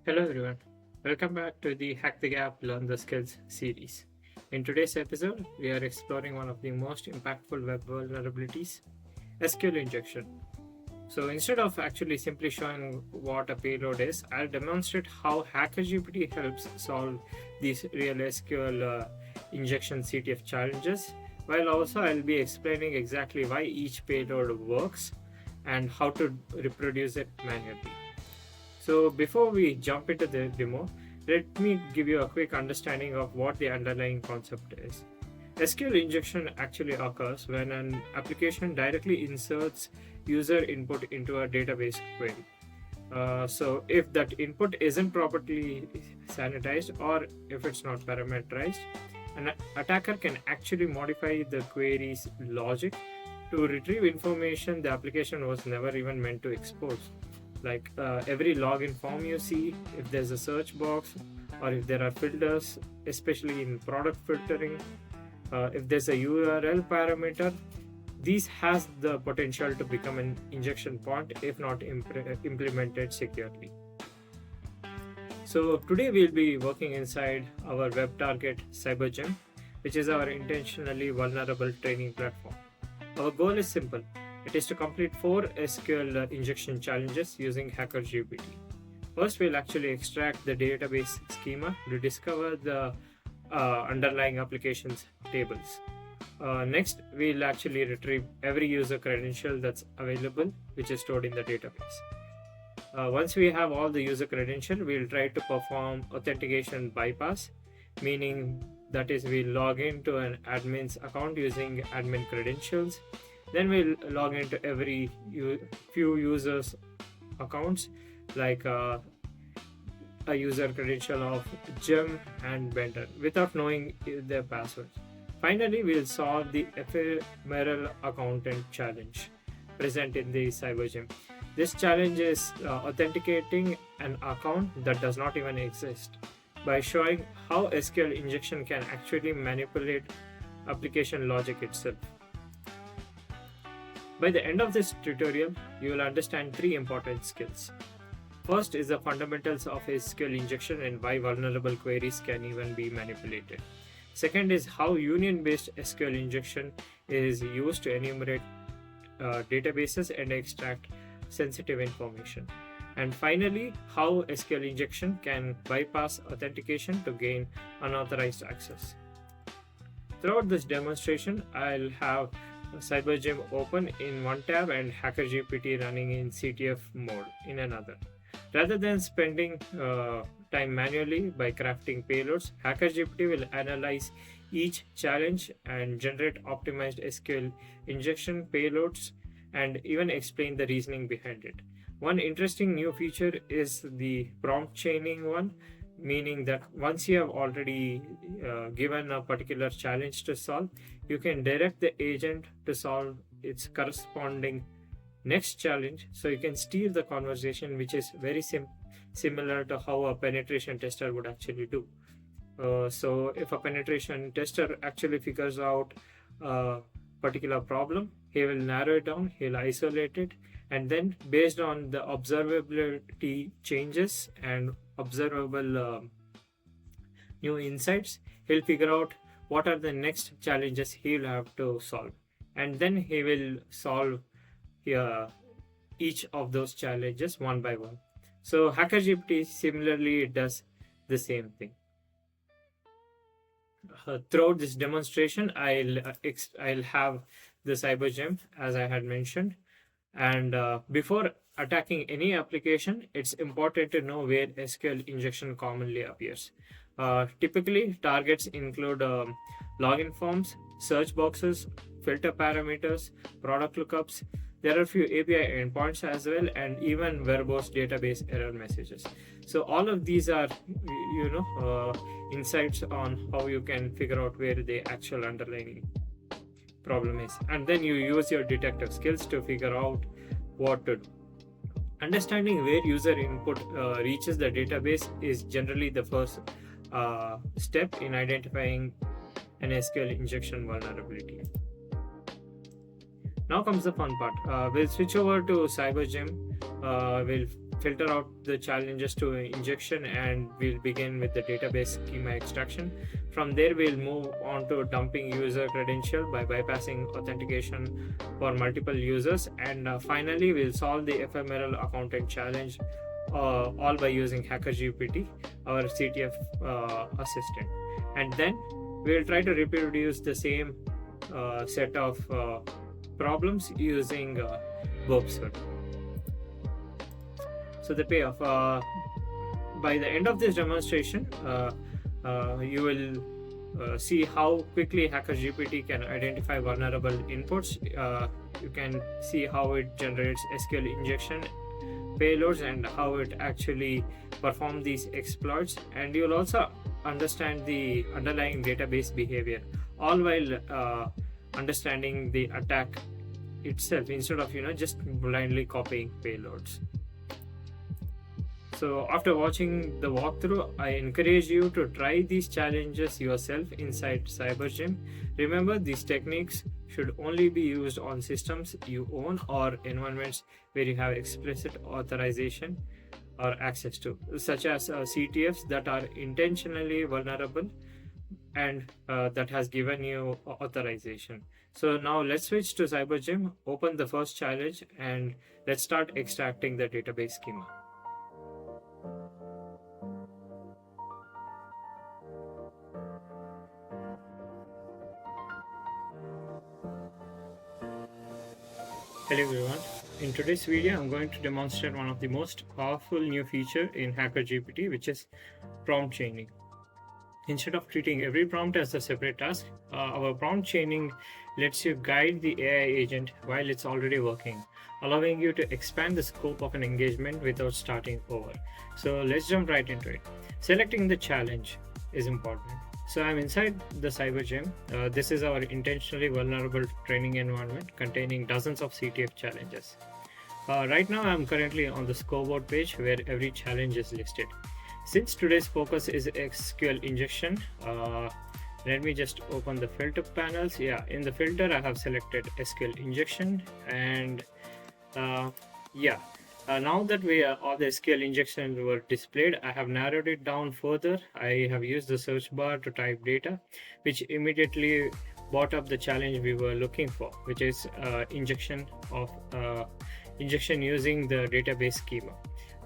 Hello everyone, welcome back to the Hack the Gap Learn the Skills series. In today's episode, we are exploring one of the most impactful web vulnerabilities, SQL injection. So instead of actually simply showing what a payload is, I'll demonstrate how HackerGPT helps solve these real SQL injection CTF challenges, while also I'll be explaining exactly why each payload works and how to reproduce it manually. So before we jump into the demo, let me give you a quick understanding of what the underlying concept is. SQL injection actually occurs when an application directly inserts user input into a database query. So if that input isn't properly sanitized or if it's not parameterized, an attacker can actually modify the query's logic to retrieve information the application was never even meant to expose. Like every login form you see, if there's a search box or if there are filters, especially in product filtering, if there's a URL parameter, these has the potential to become an injection point if not implemented securely. So today we'll be working inside our web target CyberGYM, which is our intentionally vulnerable training platform. Our goal is simple. It is to complete 4 SQL injection challenges using HackerGPT. First, we'll actually extract the database schema to discover the underlying application's tables. Next, we'll actually retrieve every user credential that's available, which is stored in the database. Once we have all the user credential, we'll try to perform authentication bypass, meaning that is we log into an admin's account using admin credentials. Then we'll log into every few users' accounts, like a user credential of Gem and Bender, without knowing their passwords. Finally, we'll solve the ephemeral accountant challenge present in the CyberGYM. This challenge is authenticating an account that does not even exist by showing how SQL injection can actually manipulate application logic itself. By the end of this tutorial, you will understand 3 important skills. First is the fundamentals of SQL injection and why vulnerable queries can even be manipulated. Second is how union-based SQL injection is used to enumerate databases and extract sensitive information. And finally, how SQL injection can bypass authentication to gain unauthorized access. Throughout this demonstration, I'll have CyberGYM open in one tab and HackerGPT running in CTF mode in another. Rather than spending time manually by crafting payloads, HackerGPT will analyze each challenge and generate optimized SQL injection payloads and even explain the reasoning behind it. One interesting new feature is the prompt chaining one, meaning that once you have already given a particular challenge to solve, you can direct the agent to solve its corresponding next challenge, so you can steer the conversation, which is very similar to how a penetration tester would actually do. So if a penetration tester actually figures out a particular problem, he will narrow it down, he'll isolate it, and then based on the observability changes and observable new insights, he'll figure out what are the next challenges he'll have to solve, and then he will solve each of those challenges one by one. So HackerGPT similarly does the same thing. Throughout this demonstration, I'll have the CyberGYM as I had mentioned, and before attacking any application, it's important to know where SQL injection commonly appears. Typically, targets include login forms, search boxes, filter parameters, product lookups. There are a few API endpoints as well, and even verbose database error messages. So all of these are, insights on how you can figure out where the actual underlying problem is, and then you use your detective skills to figure out what to do. Understanding where user input reaches the database is generally the first step in identifying an SQL injection vulnerability. Now comes the fun part. We'll switch over to CyberGYM. We'll filter out the challenges to injection, and we'll begin with the database schema extraction. From there, we'll move on to dumping user credential by bypassing authentication for multiple users, and finally we'll solve the ephemeral accountant challenge, all by using HackerGPT, our CTF assistant. And then we'll try to reproduce the same set of problems using Burp Suite. So the payoff, by the end of this demonstration, you will see how quickly HackerGPT can identify vulnerable inputs. You can see how it generates SQL injection payloads and how it actually performs these exploits, and you'll also understand the underlying database behavior, all while understanding the attack itself instead of just blindly copying payloads. So after watching the walkthrough, I encourage you to try these challenges yourself inside CyberGYM. Remember, these techniques should only be used on systems you own or environments where you have explicit authorization or access to, such as CTFs that are intentionally vulnerable and that has given you authorization. So now let's switch to CyberGYM, open the first challenge, and let's start extracting the database schema. Hello everyone. In today's video, I'm going to demonstrate one of the most powerful new feature in HackerGPT, which is prompt chaining. Instead of treating every prompt as a separate task, our prompt chaining lets you guide the AI agent while it's already working, allowing you to expand the scope of an engagement without starting over. So let's jump right into it. Selecting the challenge is important. So I'm inside the CyberGYM. This is our intentionally vulnerable training environment containing dozens of CTF challenges. Right now I'm currently on the scoreboard page where every challenge is listed. Since today's focus is SQL injection, let me just open the filter panels. In the filter I have selected SQL injection, and now that all the SQL injections were displayed, I have narrowed it down further. I have used the search bar to type data, which immediately brought up the challenge we were looking for, which is injection using the database schema.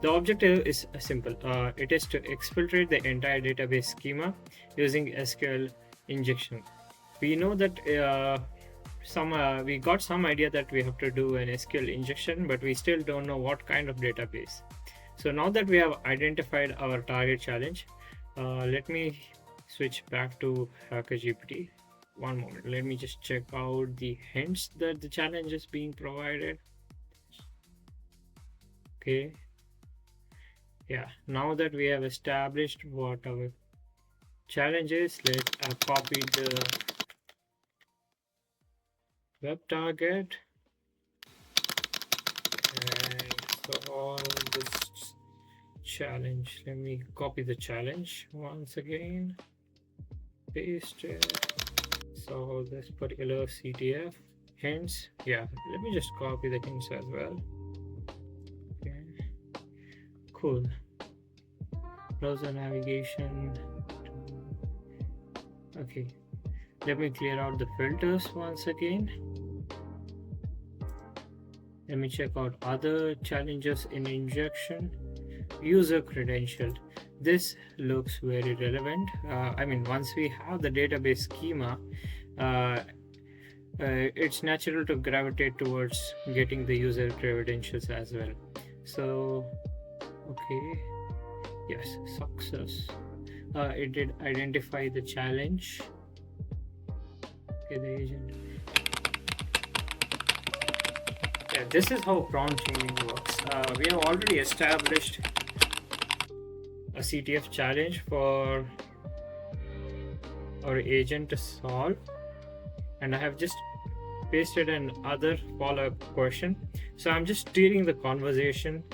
The objective is simple. It is to exfiltrate the entire database schema using SQL injection. We know that we got some idea that we have to do an SQL injection, but we still don't know what kind of database. So now that we have identified our target challenge, let me switch back to HackerGPT. One moment, let me just check out the hints that the challenge is being provided. Okay. Now that we have established what our challenge is, let's copy the web target and solve this challenge. Let me copy the challenge once again, paste it, solve this particular CTF hints. Let me just copy the hints as well. Okay, cool. Browser navigation. Okay, let me clear out the filters once again. Let me check out other challenges in injection. User credential. This looks very relevant. Once we have the database schema, it's natural to gravitate towards getting the user credentials as well. So, okay, yes, success. It did identify the challenge. Okay, the agent. This is how prompt chaining works. We have already established a CTF challenge for our agent to solve, and I have just pasted another follow-up question. So I'm just steering the conversation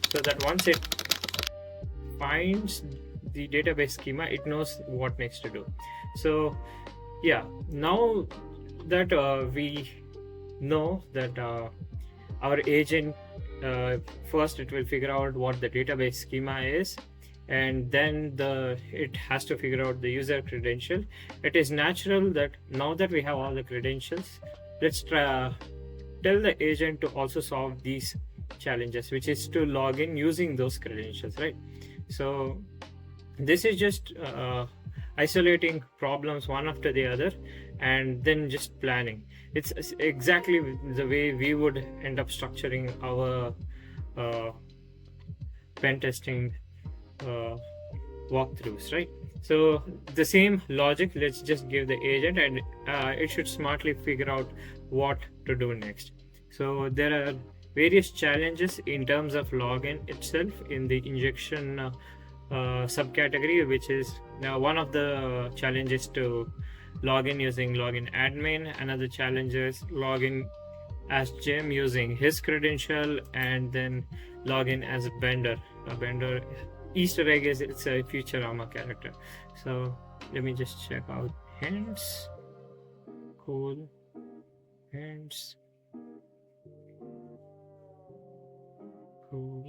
so that once it finds the database schema, it knows what next to do. So now that we know that our agent first it will figure out what the database schema is, and then it has to figure out the user credential. It is natural that now that we have all the credentials, let's tell the agent to also solve these challenges, which is to log in using those credentials, right? So this is just isolating problems one after the other and then just planning. It's exactly the way we would end up structuring our pen testing walkthroughs, right? So the same logic, let's just give the agent, and it should smartly figure out what to do next. So there are various challenges in terms of login itself in the injection subcategory, which is now one of the challenges to login using login admin. Another challenge is login as Jim using his credential, and then login as a vendor. A vendor Easter egg is it's a Futurama character. So let me just check out hints. Cool. Hints. Cool.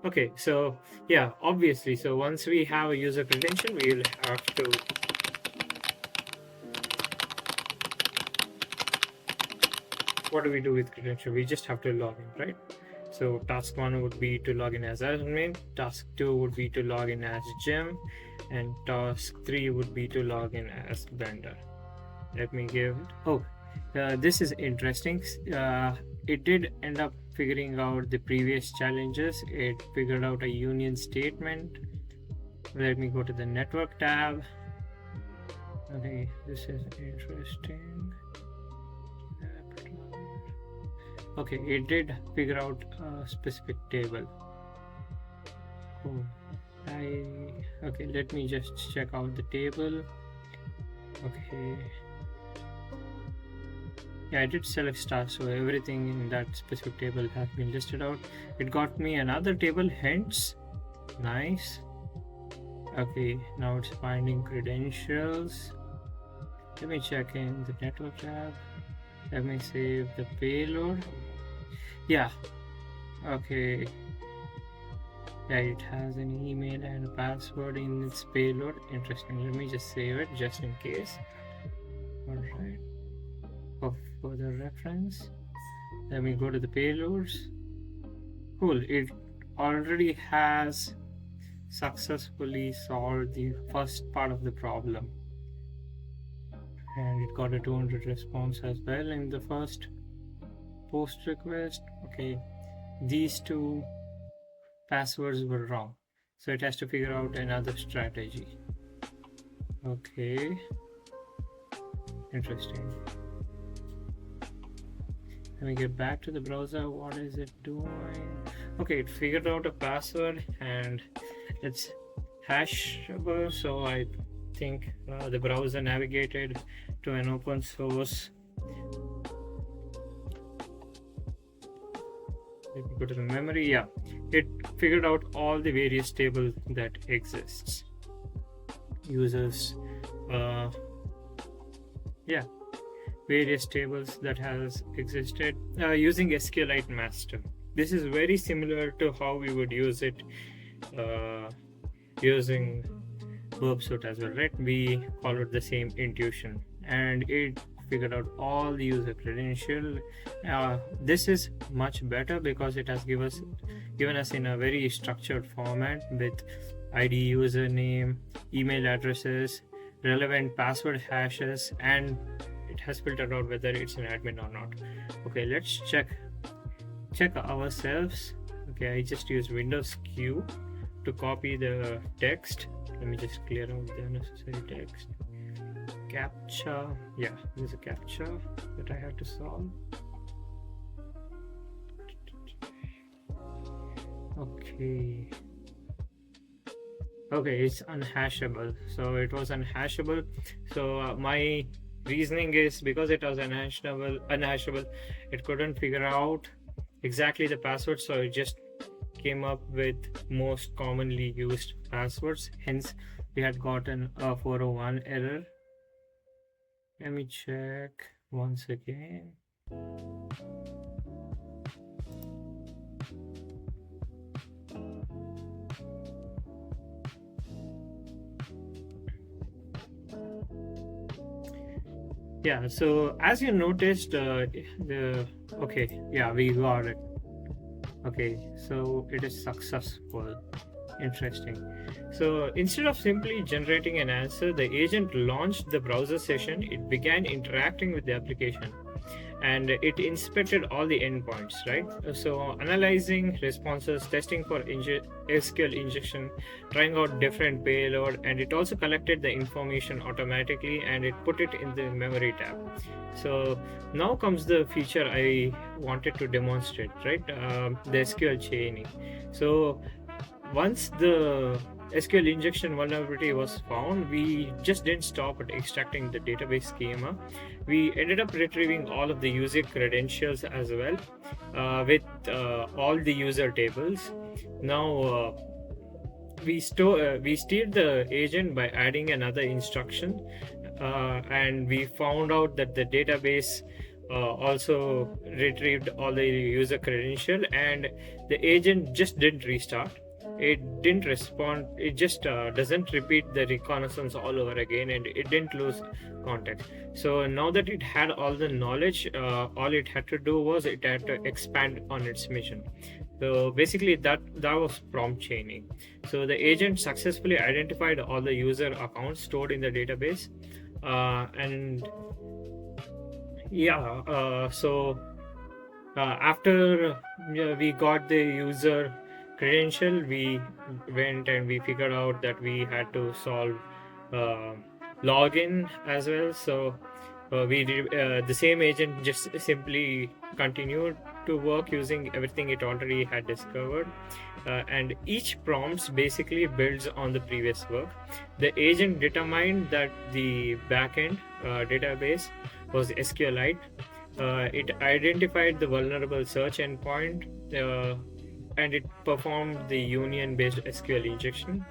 Okay, so yeah, obviously, so once we have a user credential, we'll have to what do we do with credential? We just have to log in, right? So task 1 would be to log in as admin, task 2 would be to log in as Jim, and task 3 would be to log in as vendor. Let me give it. This is interesting. It did end up figuring out the previous challenges. It figured out a union statement. Let me go to the network tab. Okay, this is interesting. Okay, it did figure out a specific table. Cool. Okay, let me just check out the table. Okay. Yeah, I did select star, so everything in that specific table has been listed out. It got me another table, hence. Nice. Okay, now it's finding credentials. Let me check in the network tab. Let me save the payload. Yeah. Okay. Yeah, it has an email and a password in its payload. Interesting. Let me just save it just in case. Alright. For further reference, let me go to the payloads. Cool. It already has successfully solved the first part of the problem. And it got a 200 response as well in the first post request. Okay, these two passwords were wrong, so it has to figure out another strategy. Okay, interesting. Let me get back to the browser. What is it doing? Okay, it figured out a password and it's hashable, so I think the browser navigated to an open source. Let me go to the memory. Yeah, it figured out all the various tables that exists. Users, yeah, various tables that has existed using SQLite master. This is very similar to how we would use it using Burp Suite as well, right? We followed the same intuition, and it figured out all the user credential. This is much better because it has given us in a very structured format with ID, username, email addresses, relevant password hashes, and it has filtered out whether it's an admin or not. Okay, let's check ourselves. Okay, I just use Windows Q to copy the text. Let me just clear out the unnecessary text. CAPTCHA. Yeah, there's a CAPTCHA that I have to solve. Okay, it's unhashable. So it was unhashable. So my reasoning is because it was unhashable, it couldn't figure out exactly the password, so it just came up with most commonly used passwords. Hence, we had gotten a 401 error. Let me check once again. Yeah, so as you noticed, we got it. Okay, so it is successful. Interesting. So instead of simply generating an answer, the agent launched the browser session. It began interacting with the application and it inspected all the endpoints, right? So analyzing responses, testing for SQL injection, trying out different payload, and it also collected the information automatically and it put it in the memory tab. So now comes the feature I wanted to demonstrate, right? The SQL chaining. So once the SQL injection vulnerability was found, we just didn't stop at extracting the database schema. We ended up retrieving all of the user credentials as well with all the user tables. Now we steered the agent by adding another instruction, and we found out that the database also retrieved all the user credential, and the agent just didn't restart. It didn't respond. It just doesn't repeat the reconnaissance all over again, and it didn't lose context. So now that it had all the knowledge, all it had to do was it had to expand on its mission. So basically that was prompt chaining. So the agent successfully identified all the user accounts stored in the database, and after we got the user credential, we went and we figured out that we had to solve login as well. So the same agent just simply continued to work using everything it already had discovered, and each prompt basically builds on the previous work. The agent determined that the backend database was SQLite. It identified the vulnerable search endpoint, and it performed the union-based SQL injection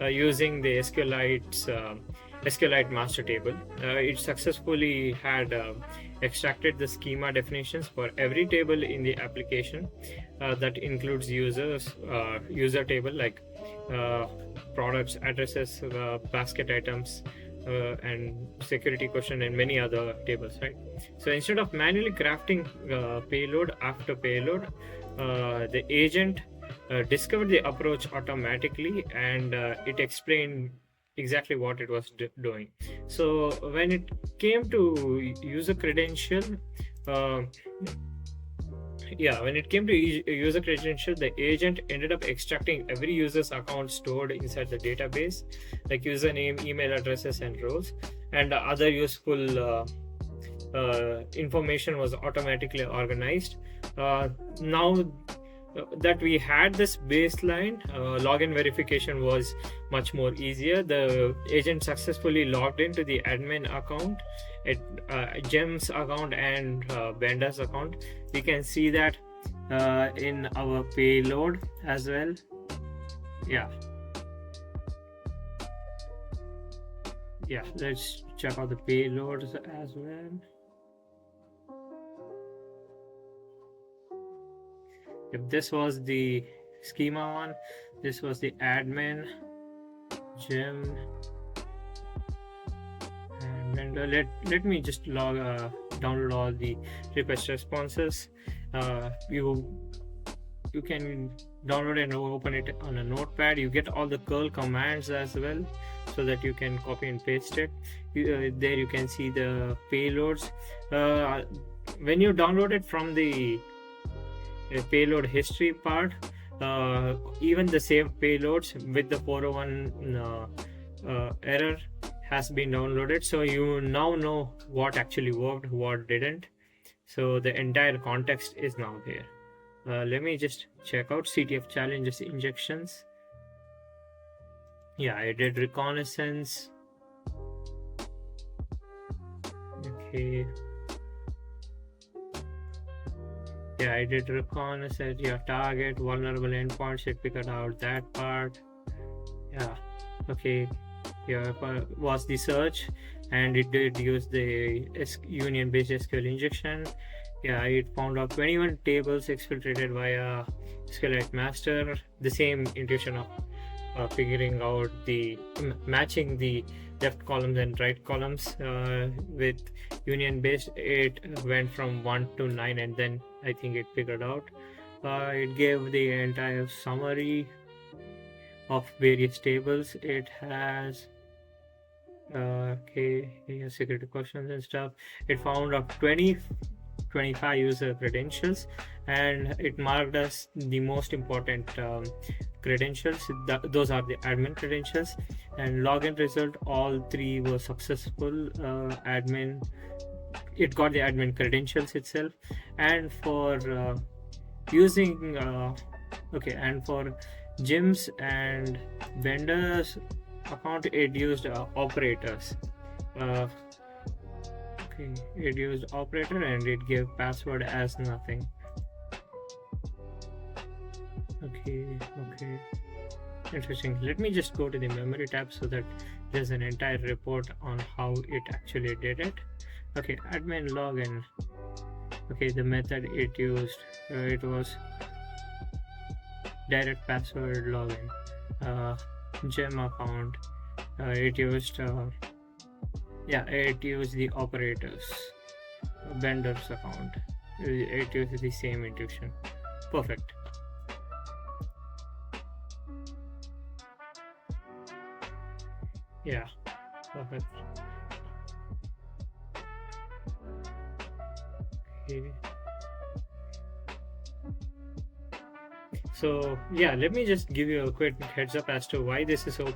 using the SQLite master table. It successfully had extracted the schema definitions for every table in the application that includes user table like products, addresses, basket items, and security question, and many other tables, right? So instead of manually crafting payload after payload, the agent discovered the approach automatically, and it explained exactly what it was doing. So when it came to user credential, the agent ended up extracting every user's account stored inside the database, like username, email addresses, and roles, and other useful information was automatically organized. Now that we had this baseline, login verification was much more easier. The agent successfully logged into the admin account, GEM's account, and vendor's account. We can see that in our payload as well. Let's check out the payloads as well. If this was the schema one, this was the admin, gem, and vendor. Let me just download all the request responses. You can download and open it on a notepad. You get all the curl commands as well, so that you can copy and paste it. There you can see the payloads. When you download it from the payload history part, even the saved payloads with the 401 error has been downloaded, so you now know what actually worked, what didn't. So the entire context is now there. Let me just check out CTF challenges injections. I did reconnaissance. Okay. I did reconnaissance. Target vulnerable endpoints. It figured out that part. Okay. Was the search, and it did use the union-based SQL injection. It found out 21 tables exfiltrated via SQLite master. The same intuition of figuring out the matching the left columns and right columns. With union based, it went from 1 to 9, and then I think it figured out. It gave the entire summary of various tables. It has okay, security questions and stuff. It found out 25 user credentials, and it marked as the most important credentials. Those are the admin credentials, and login result, all three were successful. Admin, it got the admin credentials itself. And for using okay, and for gyms and vendors account, it used operators. Okay, it used operator and it gave password as nothing. Okay, interesting. Let me just go to the memory tab so that there's an entire report on how it actually did it. Okay, admin login. Okay, the method it used, it was direct password login. Gem account, it used it used the operators. Vendors account, it used the same intuition. Perfect. Yeah, perfect. Okay. So yeah, let me just give you a quick heads up as to why this is so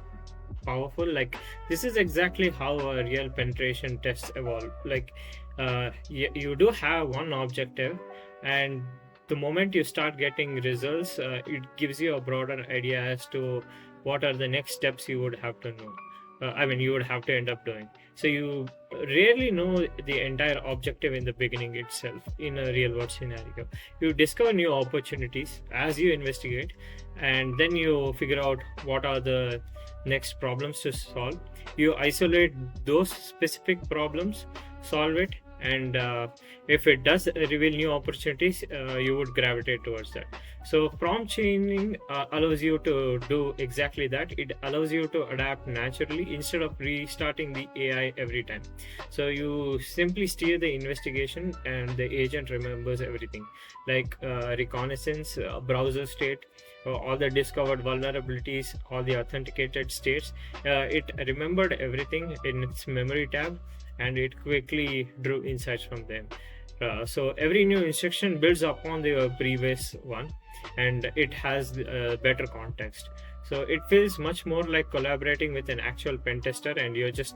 powerful. Like, this is exactly how a real penetration tests evolve. Like, you do have one objective, and the moment you start getting results, it gives you a broader idea as to what are the next steps you would have to know. You would have to end up doing. So you rarely know the entire objective in the beginning itself in a real world scenario. You discover new opportunities as you investigate, and then you figure out what are the next problems to solve. You isolate those specific problems, solve it, and if it does reveal new opportunities, you would gravitate towards that. So prompt chaining allows you to do exactly that. It allows you to adapt naturally instead of restarting the AI every time. So you simply steer the investigation and the agent remembers everything, like reconnaissance, browser state, all the discovered vulnerabilities, all the authenticated states. It remembered everything in its memory tab, and it quickly drew insights from them. So every new instruction builds upon the previous one, and it has better context. So it feels much more like collaborating with an actual pen tester, and you're just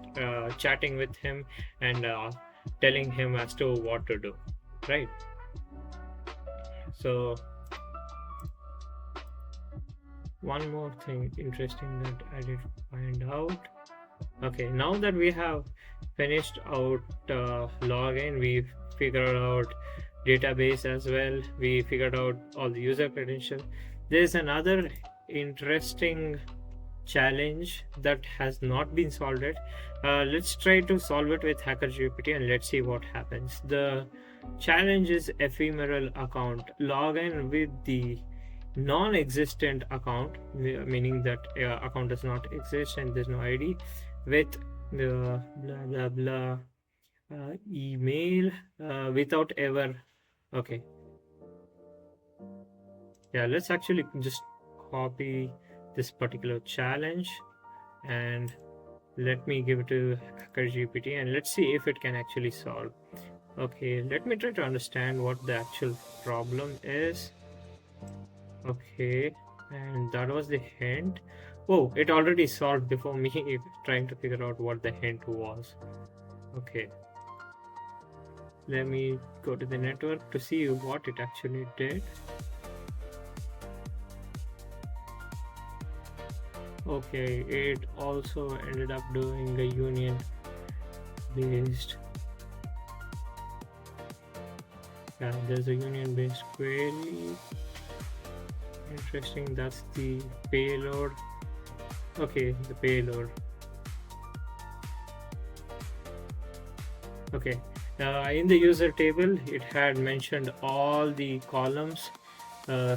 chatting with him and telling him as to what to do, right? So one more thing interesting that I did find out. Okay, now that we have finished out login, we figured out database as well, we figured out all the user credentials. There's another interesting challenge that has not been solved yet. Let's try to solve it with HackerGPT and let's see what happens. The challenge is ephemeral account. Log in with the non-existent account, meaning that account does not exist and there's no ID, with the blah blah blah email without ever. Okay, yeah, let's actually just copy this particular challenge and let me give it to HackerGPT and let's see if it can actually solve. Okay, let me try to understand what the actual problem is. Okay, and that was the hint. Oh, it already solved before me trying to figure out what the hint was. Okay, let me go to the network to see what it actually did. Okay, it also ended up doing a union based. Yeah, there's a union based query. Interesting, that's the payload. Okay, the payload. Okay, in the user table, it had mentioned all the columns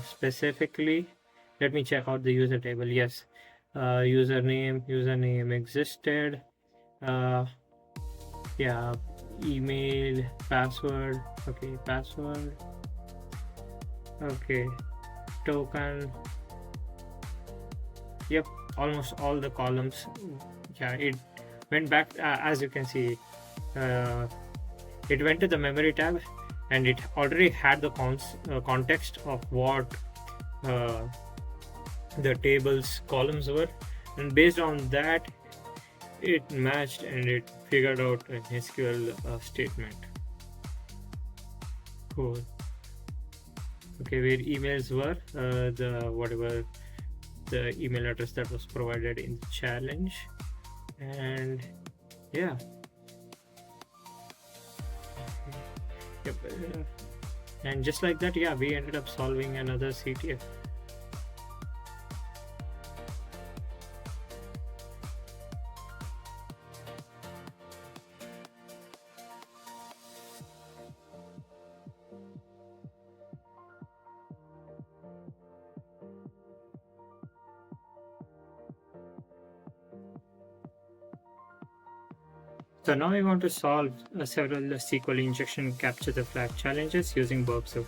specifically. Let me check out the user table. Yes, username existed, Yeah, email, password. Okay, password. Okay, token. Yep, almost all the columns. Yeah, it went back, as you can see. Uh, it went to the memory tab, and it already had the context of what uh, the table's columns were, and based on that, it matched and it figured out an SQL statement. Cool. Okay, where emails were, the whatever the email address that was provided in the challenge, and yeah. Yep. And just like that, yeah, we ended up solving another CTF. So now we want to solve several SQL injection capture the flag challenges using Burp Suite.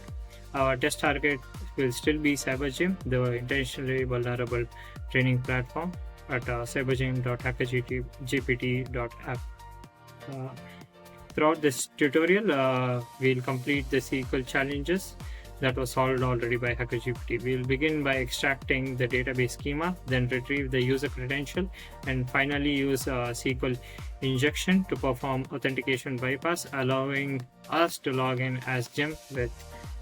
Our test target will still be CyberGYM, the intentionally vulnerable training platform at cybergym.hackergpt.app. Throughout this tutorial, we'll complete the SQL challenges that was solved already by HackerGPT. We'll begin by extracting the database schema, then retrieve the user credential, and finally use SQL injection to perform authentication bypass, allowing us to log in as Jim with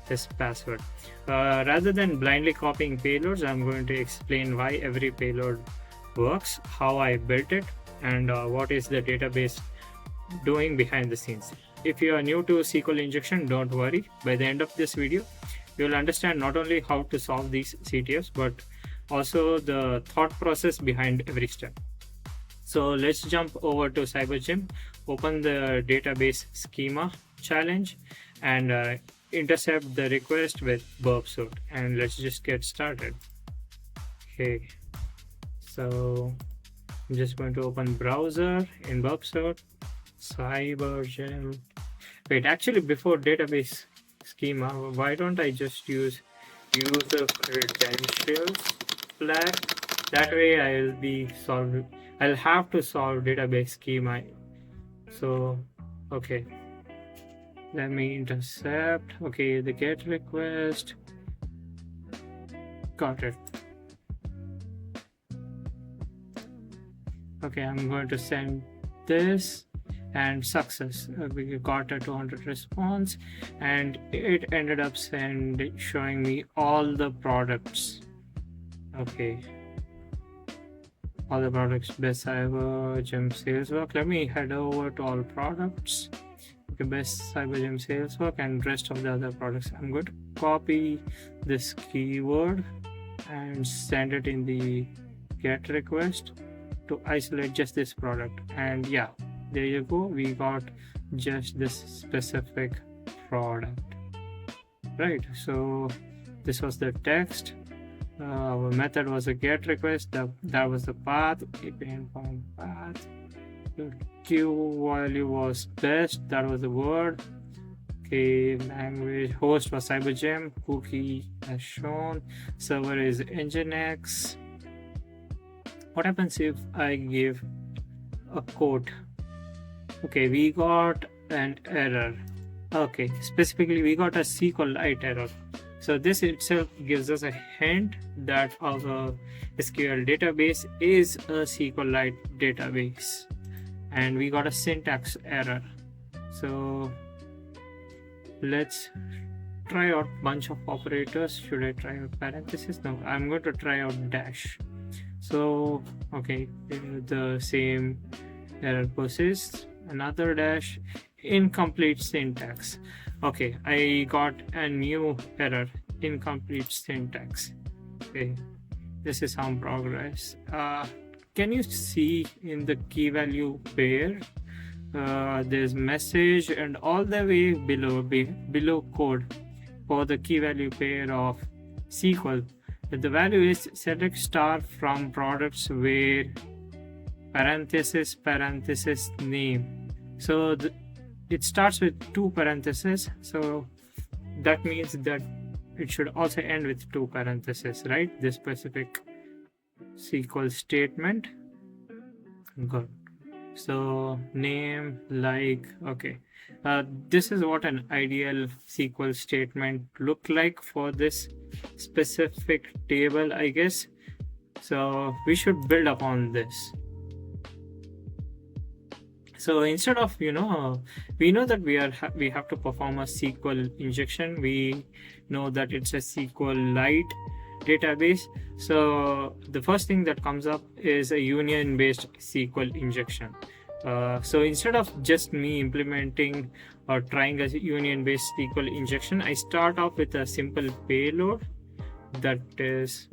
his password. Rather than blindly copying payloads, I'm going to explain why every payload works, how I built it, and what is the database doing behind the scenes. If you are new to SQL injection, don't worry. By the end of this video, you'll understand not only how to solve these CTFs, but also the thought process behind every step. So let's jump over to CyberGYM, open the database schema challenge, and intercept the request with Burp Suite. And let's just get started. Okay, so I'm just going to open browser in Burp Suite, CyberGYM. Wait, actually, before database schema, why don't I just use user credentials flag? That way I'll have to solve database schema. So, okay, let me intercept. Okay, the get request. Got it. Okay, I'm going to send this. And success, we got a 200 response, and it ended up showing me all the products. Okay, all the products, best CyberGYM sales work. Let me head over to all products. Okay, best CyberGYM sales work and rest of the other products. I'm going to copy this keyword and send it in the get request to isolate just this product. And yeah, there you go, we got just this specific product, right? So this was the text, our method was a get request, that was the path, APN found path, the Q value was best, that was the word. Okay, language, host was CyberGYM, cookie as shown, server is Nginx. What happens if I give a quote? Okay, we got an error. Okay, specifically we got a SQLite error. So this itself gives us a hint that our SQL database is a SQLite database, and we got a syntax error. So let's try out bunch of operators. Should I try out parenthesis? No, I'm going to try out dash. So okay, the same error persists. Another dash, incomplete syntax. Okay, I got a new error, incomplete syntax. Okay, this is some progress. Can you see in the key value pair, there's message, and all the way below code for the key value pair of SQL, the value is select star from products where parenthesis name. So it starts with 2 parentheses, so that means that it should also end with 2 parentheses, right? This specific SQL statement. Good. So name, like, okay. This is what an ideal SQL statement look like for this specific table, I guess. So we should build upon this. So instead of, we know that we have to perform a SQL injection. We know that it's a SQLite database. So the first thing that comes up is a union based SQL injection. So instead of just me implementing or trying a union based SQL injection, I start off with a simple payload that is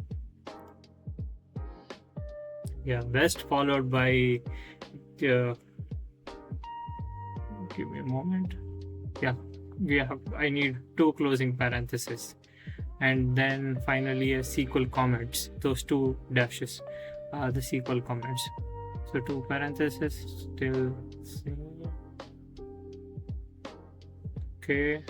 best, followed by give me a moment. I need 2 closing parentheses, and then finally a SQL comments. Those 2 dashes are the SQL comments. So 2 parentheses, still same. Okay.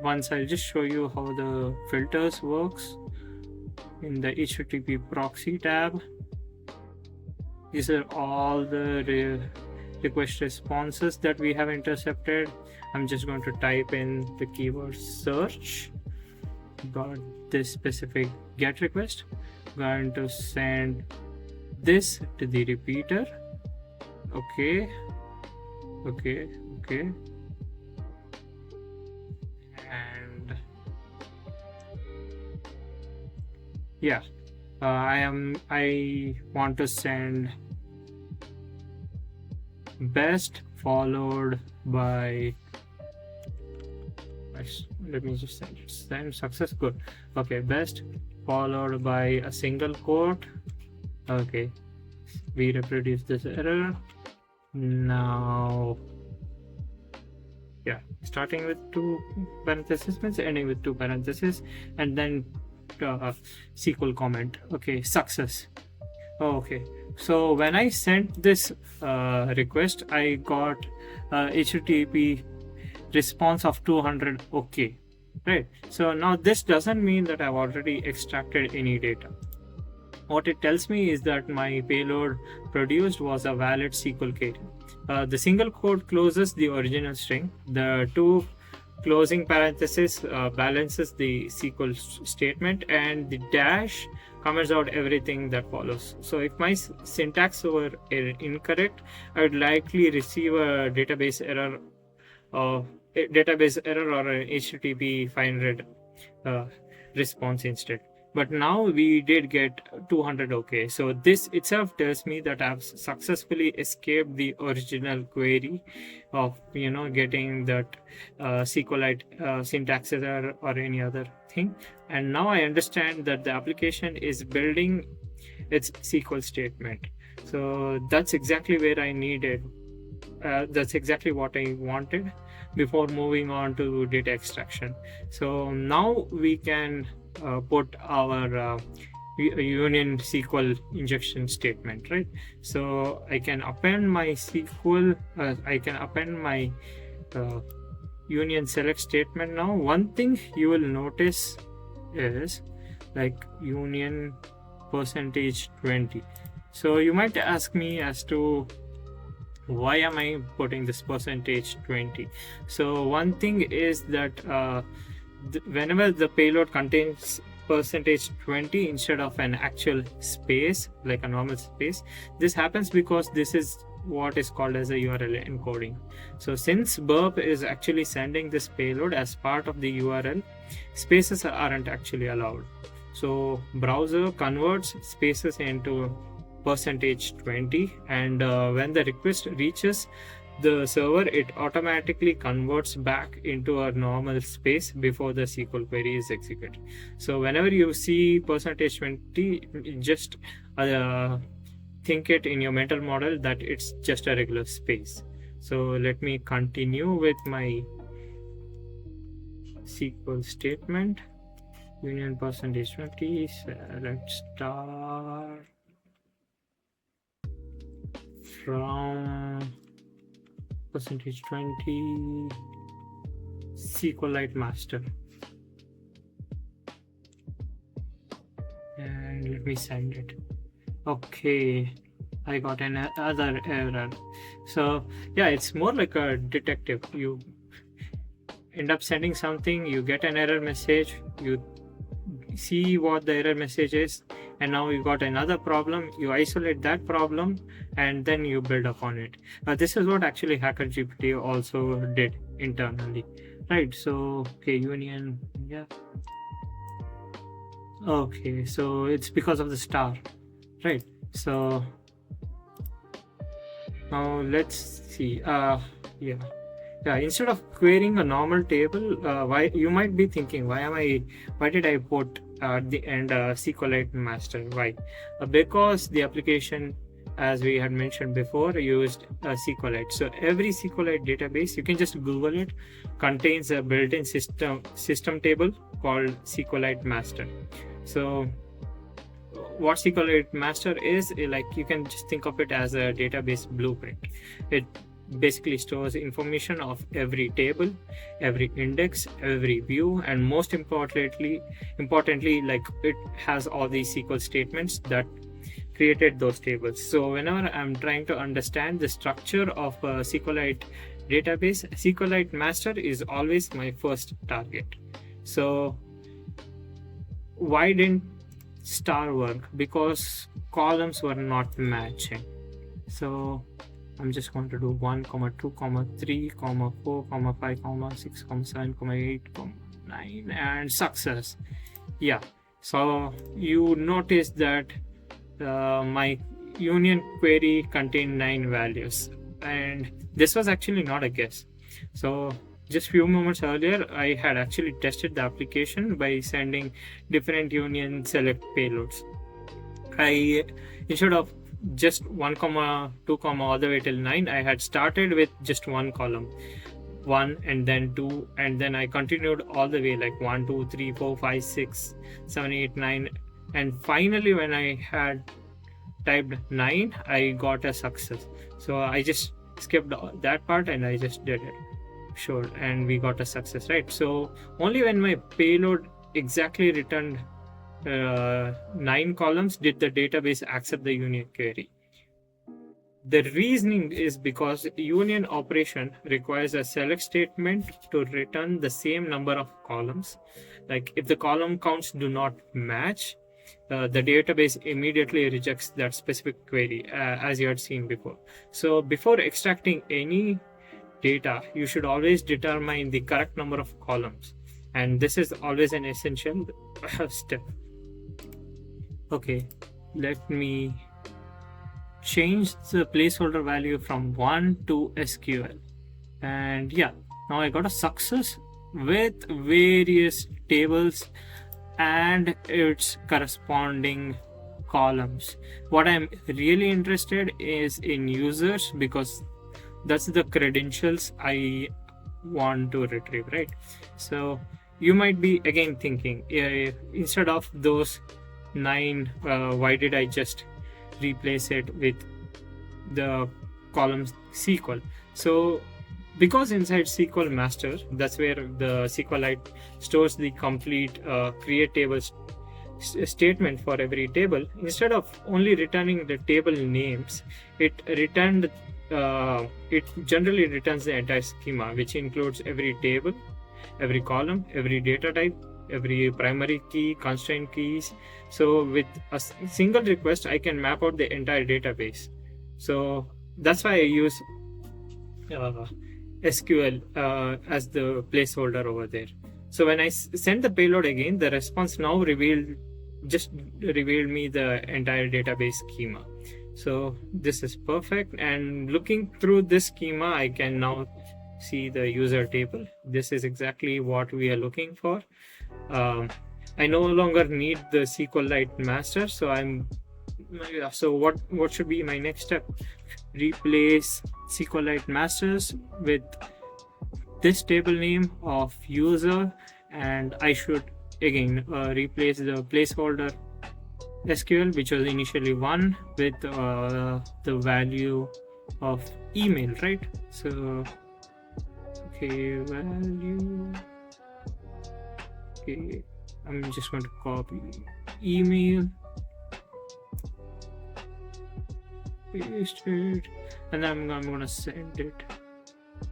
Once I'll just show you how the filters works in the HTTP proxy tab. These are all the request responses that we have intercepted. I'm just going to type in the keyword search. Got this specific GET request. Going to send this to the repeater. Okay. And I want to send best, followed by, let me just send success. Good. Okay, best followed by a single quote. Okay, we reproduce this error. Now starting with 2 parentheses means ending with 2 parentheses, and then SQL comment. Okay, success. Okay, so when I sent this request, I got HTTP response of 200. Okay, right? So now this doesn't mean that I've already extracted any data. What it tells me is that my payload produced was a valid SQL query. The single quote closes the original string. The 2 closing parentheses balances the SQL statement, and the dash comments out everything that follows. So if my syntax were incorrect, I would likely receive a database error or an HTTP 500 response instead. But now we did get 200. Okay, so this itself tells me that I've successfully escaped the original query of getting that SQLite syntax error or any other thing. And now I understand that the application is building its SQL statement. So that's exactly where I needed. That's exactly what I wanted before moving on to data extraction. So now we can put our union SQL injection statement, right? So I can append my SQL, I can append my union select statement. Now one thing you will notice is like union %20. So you might ask me as to why am I putting this %20? So one thing is that whenever the payload contains %20 instead of an actual space, like a normal space, this happens because this is what is called as a URL encoding. So since Burp is actually sending this payload as part of the URL, spaces aren't actually allowed. So browser converts spaces into %20, and when the request reaches the server, it automatically converts back into a normal space before the SQL query is executed. So whenever you see %20, just think it in your mental model that it's just a regular space. So let me continue with my SQL statement. union percentage 20. So let's start from percentage 20 SQLite master, and let me send it. Okay, I got another error. So yeah, it's more like a detective. You end up sending something, you get an error message, you see what the error message is, and now you got another problem, you isolate that problem, and then you build upon it. This is what actually HackerGPT also did internally, right? So okay, union, yeah, okay, so it's because of the star, right? So now let's see. Yeah, instead of querying a normal table, why you might be thinking, why did I put at the end SQLite master? Why? Because the application, as we had mentioned before, used SQLite. So every SQLite database, you can just Google it, contains a built-in system table called SQLite master. So what SQLite master is, like, you can just think of it as a database blueprint. It basically stores information of every table, every index, every view, and most importantly, like, it has all these SQL statements that created those tables. So whenever I'm trying to understand the structure of a SQLite database, SQLite master is always my first target. So why didn't star work? Because columns were not matching. So I'm just going to do 1, 2, 3, 4, 5, 6, 7, 8, 9, and success. Yeah, so you notice that my union query contained 9 values, and this was actually not a guess. So just few moments earlier, I had actually tested the application by sending different union select payloads. Instead of just 1, 2, all the way till 9, I had started with just one column, 1 and then 2, and then I continued all the way, like 1, 2, 3, 4, 5, 6, 7, 8, 9, and finally when I had typed 9, I got a success. So I just skipped that part and I just did it. Sure, and we got a success, right? So only when my payload exactly returned 9 columns did the database accept the union query. The reasoning is because union operation requires a select statement to return the same number of columns. Like, if the column counts do not match, the database immediately rejects that specific query, as you had seen before. So before extracting any data, you should always determine the correct number of columns, and this is always an essential step. Okay, let me change the placeholder value from 1 to SQL, and yeah, now I got a success with various tables and its corresponding columns. What I'm really interested is in users, because that's the credentials I want to retrieve, right? So you might be again thinking, instead of those 9, why did I just replace it with the columns SQL? So because inside SQL master, that's where the SQLite stores the complete create tables statement for every table. Instead of only returning the table names, it generally returns the entire schema, which includes every table, every column, every data type, every primary key, constraint keys. So with a single request, I can map out the entire database. So that's why I use SQL as the placeholder over there. So when I send the payload again, the response now revealed me the entire database schema. So this is perfect, and looking through this schema, I can now see the user table. This is exactly what we are looking for. I no longer need the SQLite master, so what should be my next step? Replace SQLite masters with this table name of user, and I should again replace the placeholder SQL, which was initially 1, with the value of email, right? So okay, value, okay, I'm just going to copy email, paste it, and I'm going to send it.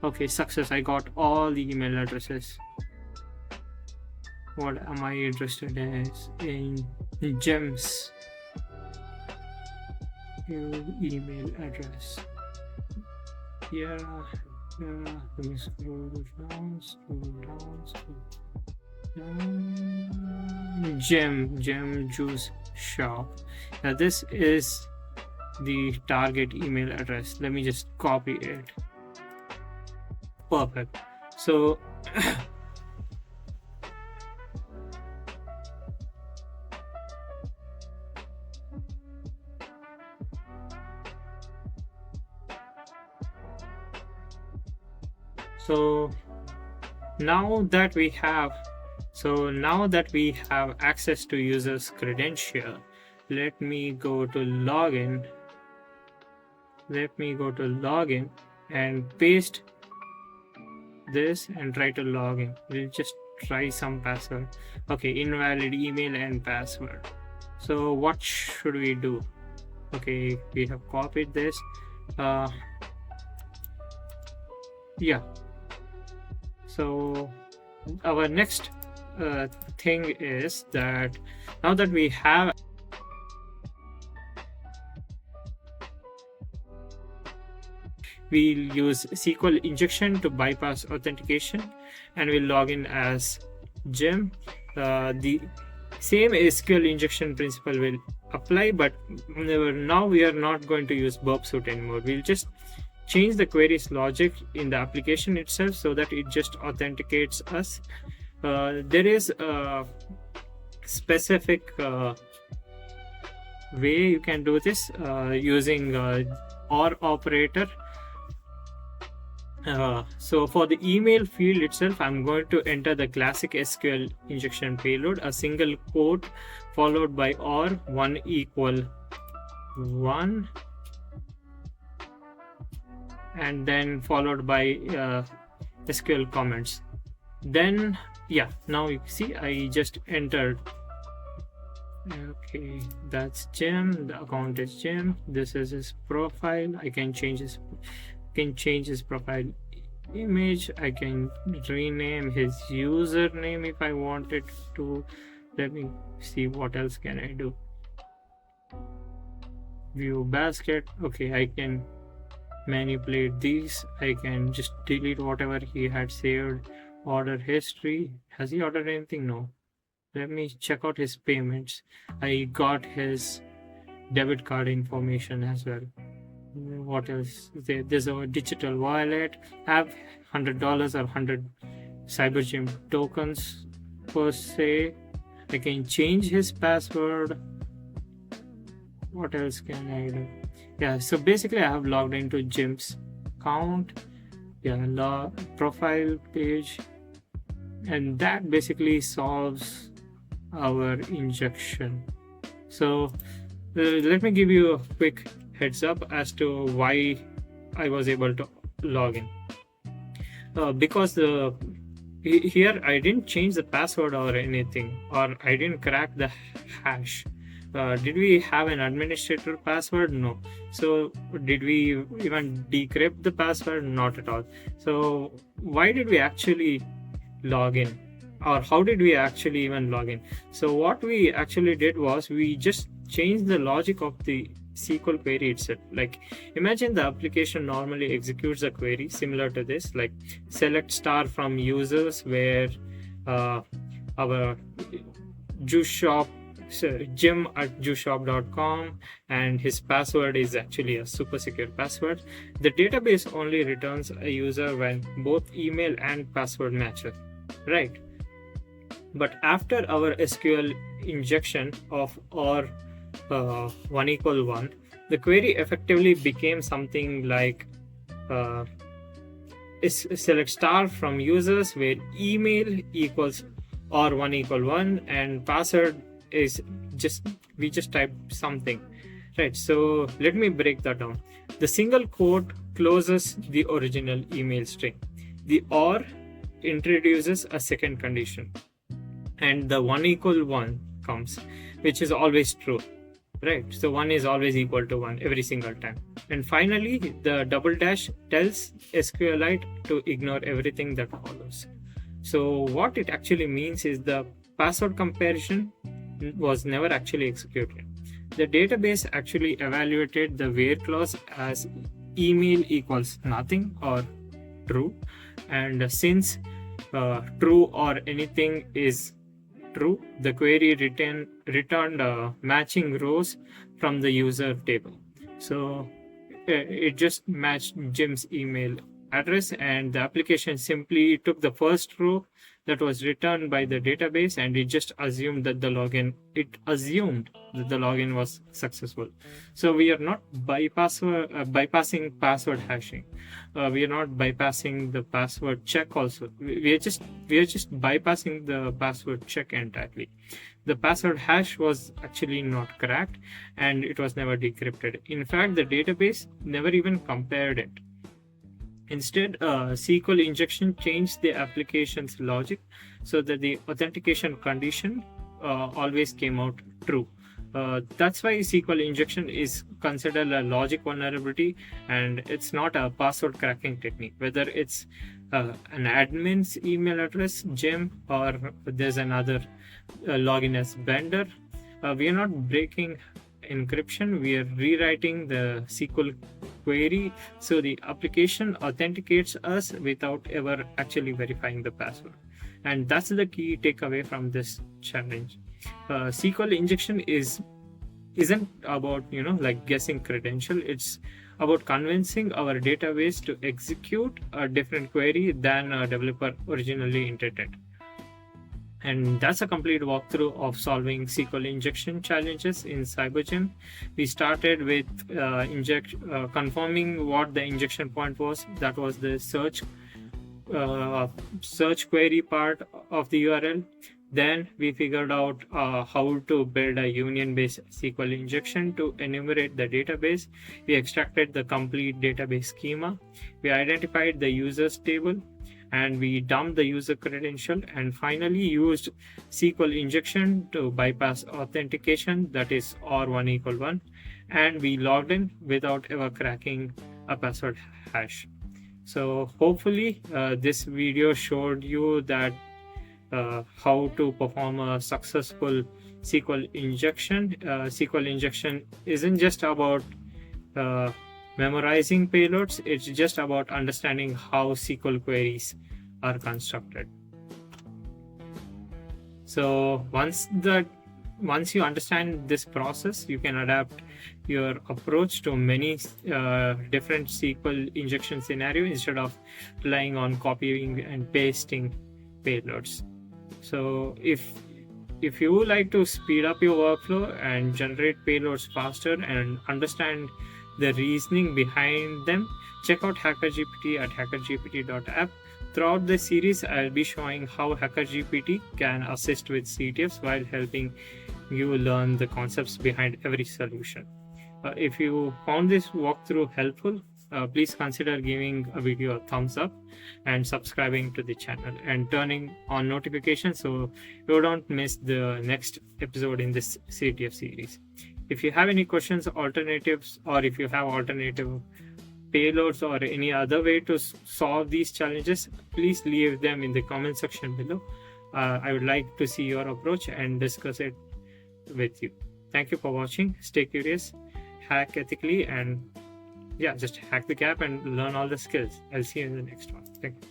Okay, success, I got all the email addresses. What am I interested in gems? Your email address. Yeah. Let me scroll down. Gem juice shop. Now this is the target email address. Let me just copy it. Perfect. So now that we have access to user's credential, let me go to login. And paste this and try to log in. We'll just try some password. Okay, invalid email and password. So what should we do? Okay, we have copied this. Yeah. So our next thing is that now that we have we'll use SQL injection to bypass authentication, and we'll log in as gem. The same SQL injection principle will apply, but now we are not going to use Burp Suite anymore. We'll just change the query's logic in the application itself so that it just authenticates us. There is a specific way you can do this using OR operator. So for the email field itself, I'm going to enter the classic SQL injection payload, a single quote followed by OR 1 equal 1, and then followed by SQL comments. Then now you see I just entered. Okay, that's Jim. The account is Jim. This is his profile. I can change his profile image. I can rename his username if I wanted to. Let me see what else can I do. View basket. Okay, I can manipulate these. I can just delete whatever he had saved. Order history. Has he ordered anything? No. Let me check out his payments. I got his debit card information as well. What else? There's a digital wallet. Have $100 or 100 CyberGYM tokens per se. I can change his password. What else can I do? Yeah, so basically I have logged into Jim's account. Yeah, profile page, and that basically solves our injection. So let me give you a quick heads up as to why I was able to log in. Because here I didn't change the password or anything, or I didn't crack the hash. Did we have an administrator password? No. So did we even decrypt the password? Not at all. So why did we actually log in, or how did we actually even log in? So what we actually did was we just changed the logic of the SQL query itself. Like, imagine the application normally executes a query similar to this, like select star from users, where our juice shop, Jim at juiceshop.com, and his password is actually a super secure password. The database only returns a user when both email and password match, right? But after our SQL injection of OR 1 equal 1, the query effectively became something like select star from users, where email equals or 1 equal 1, and password is we just type something, right? So let me break that down. The single quote closes the original email string. The or introduces a second condition, and the 1 equal 1 comes, which is always true, right? So 1 is always equal to 1 every single time. And finally, the double dash tells SQLite to ignore everything that follows. So what it actually means is the password comparison was never actually executed. The database actually evaluated the where clause as email equals nothing or true, and since true or anything is true, the query returned matching rows from the user table. So it just matched Jim's email address, and the application simply took the first row that was returned by the database, and it just assumed that the login was successful. So we are not bypassing password hashing. We are not bypassing the password check also. We are just bypassing the password check entirely. The password hash was actually not cracked, and it was never decrypted. In fact, the database never even compared it. Instead, SQL injection changed the application's logic so that the authentication condition always came out true. That's why SQL injection is considered a logic vulnerability, and it's not a password cracking technique. Whether it's an admin's email address, Jim, or there's another login as vendor, we are not breaking encryption. We are rewriting the SQL query so the application authenticates us without ever actually verifying the password. And that's the key takeaway from this challenge. SQL injection isn't about like guessing credential. It's about convincing our database to execute a different query than a developer originally intended. And that's a complete walkthrough of solving SQL injection challenges in CyberGYM. We started with confirming what the injection point was. That was the search query part of the URL. Then we figured out how to build a union-based SQL injection to enumerate the database. We extracted the complete database schema. We identified the users table, and we dumped the user credential, and finally used SQL injection to bypass authentication, that is or 1 equal 1, and we logged in without ever cracking a password hash. So hopefully this video showed you that how to perform a successful SQL injection. SQL injection isn't just about memorizing payloads, it's just about understanding how SQL queries are constructed. So once you understand this process, you can adapt your approach to many different SQL injection scenarios instead of relying on copying and pasting payloads. So if you would like to speed up your workflow and generate payloads faster and understand the reasoning behind them, check out HackerGPT at hackergpt.app. Throughout this series, I'll be showing how HackerGPT can assist with CTFs while helping you learn the concepts behind every solution. If you found this walkthrough helpful, please consider giving a video a thumbs up and subscribing to the channel and turning on notifications so you don't miss the next episode in this CTF series. If you have any questions, alternatives, or if you have alternative payloads or any other way to solve these challenges, please leave them in the comment section below. I would like to see your approach and discuss it with you. Thank you for watching. Stay curious, hack ethically, and just hack the gap and learn all the skills. I'll see you in the next one. Thank you.